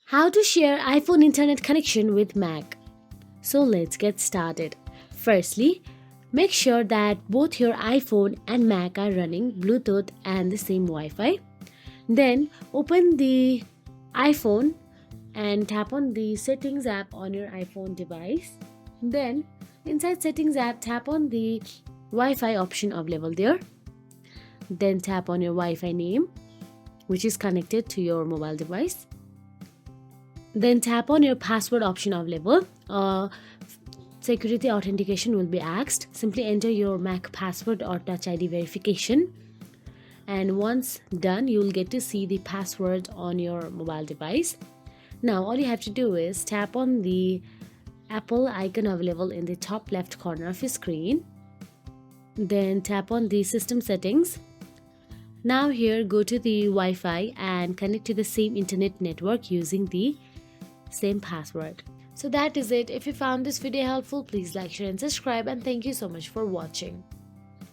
How to share iPhone internet connection with Mac. So let's get started. Firstly, make sure that both your iPhone and Mac are running Bluetooth and the same Wi-Fi. Then open the iPhone and tap on the settings app on your iPhone device. Then inside settings app, tap on the Wi-Fi option available there. Then tap on your Wi-Fi name which is connected to your mobile device. Then tap on your password option available. Security authentication will be asked. Simply enter your Mac password or Touch ID verification. And once done, you will get to see the password on your mobile device. Now all you have to do is tap on the Apple icon available in the top left corner of your screen. Then tap on the system settings. Now here go to the Wi-Fi and connect to the same internet network using the same password. So that is it. If you found this video helpful, please like, share and subscribe, and thank you so much for watching.